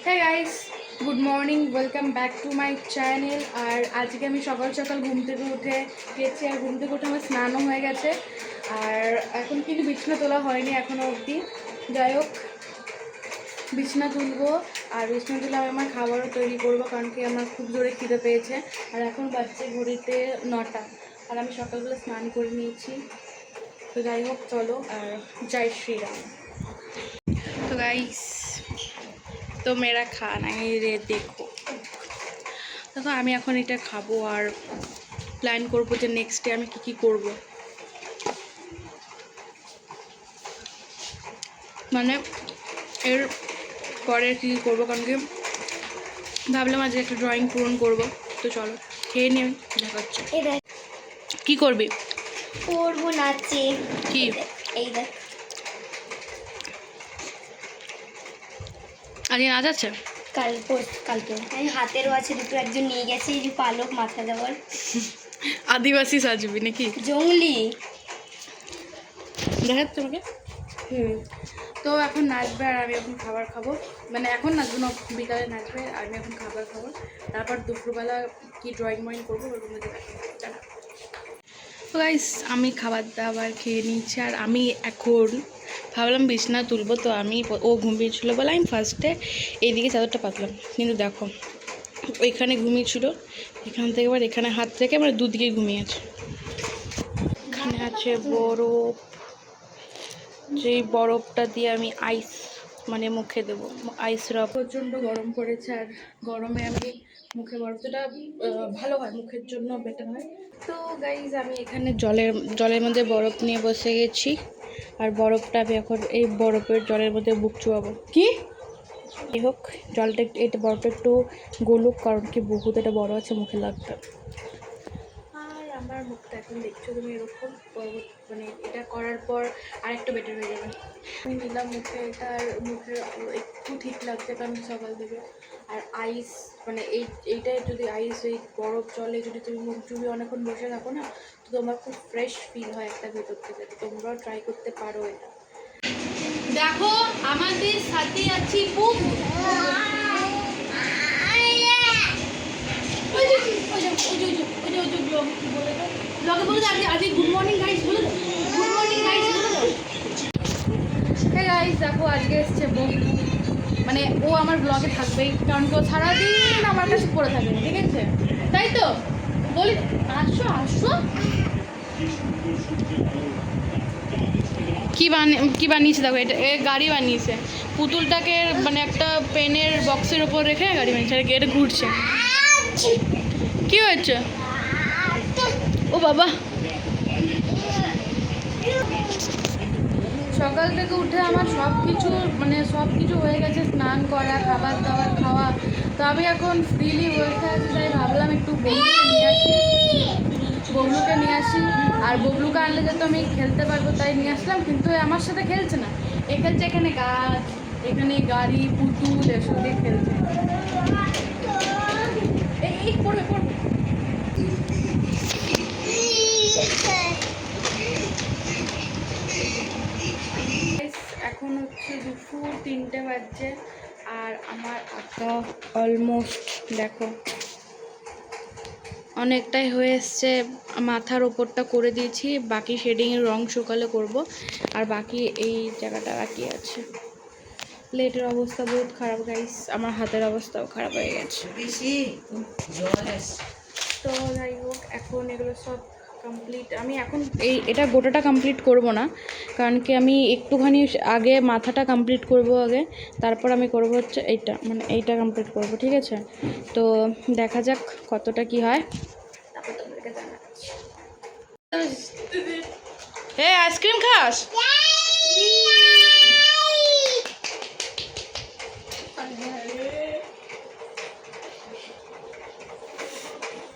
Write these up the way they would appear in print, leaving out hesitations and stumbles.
Hey guys, good morning, welcome back to my channel। আর আজকে আমি সকাল সকাল ঘুম থেকে উঠে গেছি, আর ঘুম থেকে উঠে আমার স্নানও হয়ে গেছে। আর এখন কিন্তু বিছানা তোলা হয়নি এখনও অবধি। যাই হোক, বিছানা তুলবো, আর বিছানা তুলে আমি আমার খাবারও তৈরি করবো, কারণ কি আমার খুব জোরে খিদে পেয়েছে। আর এখন বাজছে ঘড়িতে 9টা, আর আমি সকালবেলা স্নান করে নিয়েছি। তো যাই হোক, চলো আর জয় শ্রীরাম। তো গাইস, তো মেরা খানা রে দেখো। দেখো, আমি এখন এটা খাবো আর প্ল্যান করবো যে নেক্সট ডে আমি কী করবো। মানে এর পরে কী করবো, কারণ কি ভাবলাম আজকে একটা ড্রয়িং পূরণ করবো। তো চলো খেয়ে নিয়ে দেখা হচ্ছে। কী করবি? করবো নাচে। কি? এই দেখ, আজকে নাচ আছে? কালকে আমি হাতেরও আছে দুটো, একজন নিয়ে গেছে, এই যে পালক মাথা দেওয়ার। আদিবাসী সাজবি নাকি? জঙ্গলি দেখাচ্ছ তোমাকে? তো এখন নাচবে আর আমি এখন খাবার খাবো। মানে এখন নাচবো না, বিকালে নাচবে আর আমি এখন খাবার খাবো। তারপর দুপুরবেলা কি ড্রয়িং ময়িং করবো ওরকম মধ্যে দেখাবো। তো গাইস, আমি খাবার দাবার খেয়ে নিচ্ছি, আর আমি এখন ভাবলাম বিছানা তুলবো। তো আমি ও ঘুমিয়েছিলো বলে আমি ফার্স্টে এইদিকে চাদরটা পাতলাম, কিন্তু দেখো ওইখানে ঘুমিয়েছিল, এখান থেকে এবার এখানে হাত থেকে মানে দুদিকে ঘুমিয়েছে। এখানে আছে বরফ, যেই বরফটা দিয়ে আমি আইস মানে মুখে দেবো, আইস রাব। প্রচণ্ড গরম পড়েছে, আর গরমে আমি মুখে বরফটা ভালো হয়, মুখের জন্য বেটার হয়। তো গাইজ, আমি এখানে জলের মধ্যে বরফ নিয়ে বসে গেছি, আর বরফটা আমি এখন এই বরফের জলের মধ্যে বুক চুয়াবো। কি যাই হোক, জলটা একটু এটা বরফটা একটু গলুক, কারণ কি বহুত এটা বড় আছে, মুখে লাগবে। আর আমার মুখটা এখন দেখছো তুমি এরকম মানে এটা করার পর আরেকটু বেটার হয়ে যাবে। আমি নিলাম মুখে এটা, আর মুখে একটু ঠিক লাগছে কারণ সকাল থেকে। আর আইস মানে এইটাই যদি আইস এই বরফ জলে যদি তুমি মুখ চুবিয়ে অনেকক্ষণ বসে থাকো না, তো তোমার খুব ফ্রেশ ফিল হয় একটা ভেতর থেকে। তো তোমরাও ট্রাই করতে পারো এটা। দেখো, আমাদের সাথে আছি বুক। আজকে গুড মর্নিং গাইস বলে দাও, গুড মর্নিং গাইস বলে দাও। হ্যাঁ গাইস, দেখো আজকে এসছে বন্ধু, মানে ও আমার ব্লগে থাকবেই, কারণ কি ও সারাদিন আমার কাছে পড়ে থাকে, ঠিক আছে? তাই তো বলি, আসো আসো। কি বানিয়েছে দেখো, এটা গাড়ি বানিয়েছে, পুতুলটাকে মানে একটা পেনের বক্সের ওপর রেখে গাড়ি বানিয়েছে, আর এটা ঘুরছে। কি হয়েছে? ও বাবা, সকাল থেকে উঠে আমার সব কিছু হয়ে গেছে, স্নান করা, খাবার দাবার খাওয়া। তো আমি এখন ফ্রিলি বসে আছি, তাই ভাবলাম একটু ববলুকে নিয়ে আসি। আর ববলুকে আনলে যেহেতু আমি খেলতে পারবো, তাই নিয়ে আসলাম। কিন্তু আমার সাথে খেলছে না, এ খেলছে এখানে গাছ, এখানে গাড়ি, পুতুল, এসব দিয়ে খেলছে। এই পড়বে পড়বে। এখন হচ্ছে দুপুর 3টে বাজছে, আর আমার আঁকা অলমোস্ট দেখো অনেকটাই হয়ে এসছে। মাথার ওপরটা করে দিয়েছি, বাকি শেডিংয়ের রং সকালে করব, আর বাকি এই জায়গাটা বাকি আছে। প্লেটের অবস্থা বহুত খারাপ গাইস, আমার হাতের অবস্থাও খারাপ হয়ে গেছে। তো যাই হোক, এখন এগুলো সব কমপ্লিট। আমি এখন এটা গোটাটা কমপ্লিট করব না, কারণ কি আমি একটুখানি আগে মাথাটা কমপ্লিট করব আগে, তারপর আমি করব হচ্ছে এইটা, মানে এইটা কমপ্লিট করব, ঠিক আছে? তো দেখা যাক কতটা কি হয়, তারপর তোমাদেরকে জানাচ্ছি। হে, আইসক্রিম খাস?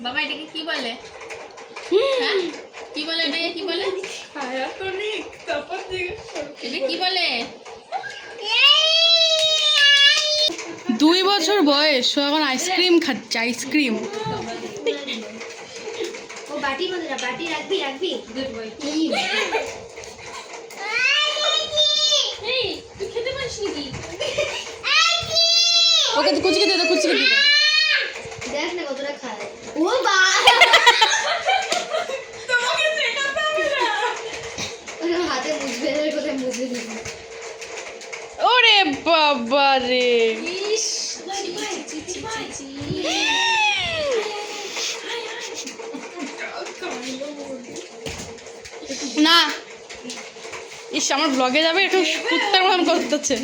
বাবা এটাকে কি বলে? কি বলে এটাকে? কি বলে? এটা কি বলে? 2 বছর বয়স, এখন আইসক্রিম খাচ্ছে, আইসক্রিম। ও বাটি বলে না, বাটি রাখবি রাখবি। Good boy. এই তুই খেতে পারিস নাকি? ও ওকে কুচিকে দিয়ে দাও, কুচিকে দিয়ে দাও। দেখ না কতটা খায়। ও বাবা হাতে মুছবে কোথায় মুছবে দিবি। ওরে বাবা রে, ইস না ইস আমার ব্লগে যাবে, একটু কুত্তার মতন করতেছে।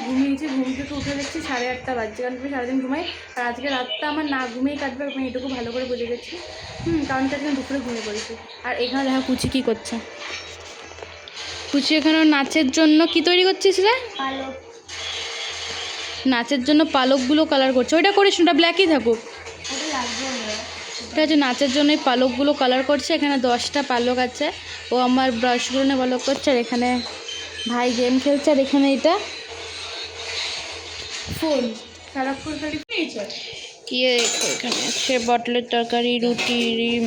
ঘুমিয়েছি, ঘুম থেকে উঠে দেখছি 8:30 বাজছে, কারণ আমি সারাদিন ঘুমাই। আর আজকে রাতটা আমার না ঘুমিয়ে কাটবে, আমি এটুকু ভালো করে বুঝে গেছি। কারণ কি আজকে দুপুরে ঘুমিয়ে পড়েছি। আর এখানে দেখা কুচি কী করছে। কুচি এখানে ওর নাচের জন্য কি তৈরি করছিস রে? পালক। নাচের জন্য পালকগুলো কালার করছে। ওইটা করিস না, ওটা ব্ল্যাকই থাকুক। ওটা লাগবে না। ঠিক আছে, নাচের জন্য এই পালকগুলো কালার করছে। এখানে 10টা পালক আছে, ও আমার ব্রাশগুলো নিয়ে পালক করছে। আর এখানে ভাই গেম খেলছে। আর এখানে এটা ফোন সারাক্ষণ খালি ইয়ে এখানে আছে বটলের তরকারি, রুটি, ডিম।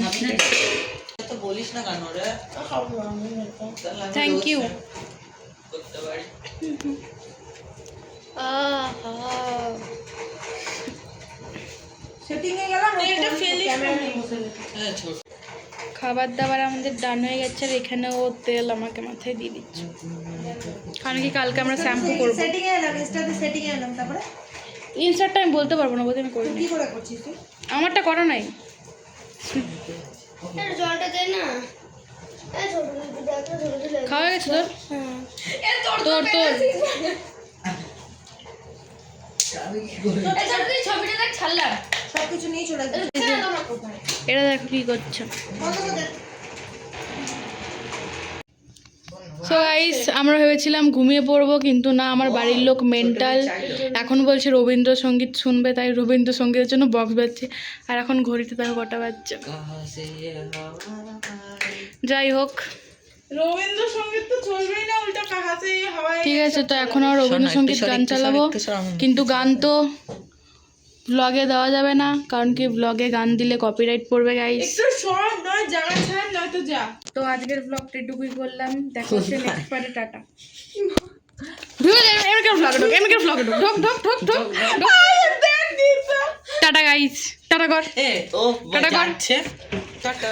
Thank you. খাবার দাবার আমাদের ডান হয়ে গেছে। আর এখানে ও তেল আমাকে মাথায় দিয়ে দিচ্ছে, কারণ কি কালকে আমরা শ্যাম্পু করবো। ইনস্টারটা আমি বলতে পারবো না, বলতে আমি করি না। আমারটা করা নাই। জলটা দে না। খাওয়া গেছে তোর? তোর তোর ছবিটা দেখ ছাড়লাম। সবকিছু নিয়ে চলে আসবে। এটা দেখো কি করছে। সো গাইস, আমরা ভেবেছিলাম ঘুমিয়ে পড়বো, কিন্তু না, আমার বাড়ির লোক মেন্টাল। এখন বলছে রবীন্দ্রসঙ্গীত শুনবে, তাই রবীন্দ্রসঙ্গীতের জন্য বক্স বাজছে। আর এখন ঘড়িতে দেখো কটা বাজছে। যাই হোক, রবীন্দ্রসঙ্গীত তো চলবেই না, উল্টা কাহাতে হাওয়ায়। ঠিক আছে, তো এখন আর রবীন্দ্রসঙ্গীত গান চালাবো, কিন্তু গান তো ব্লগে দেওয়া যাবে না, কারণ কি ব্লগে গান দিলে কপিরাইট পড়বে গাইস। একটু শর্ট নয়, জায়গা ছাড় নয়তো যা। তো আজকের ব্লগটা এটুকুই করলাম। দেখা হচ্ছে নেক্সট পার্টে। টাটা। টাটা গাইস, টাটা কর, ও টাটা কর। টাটা।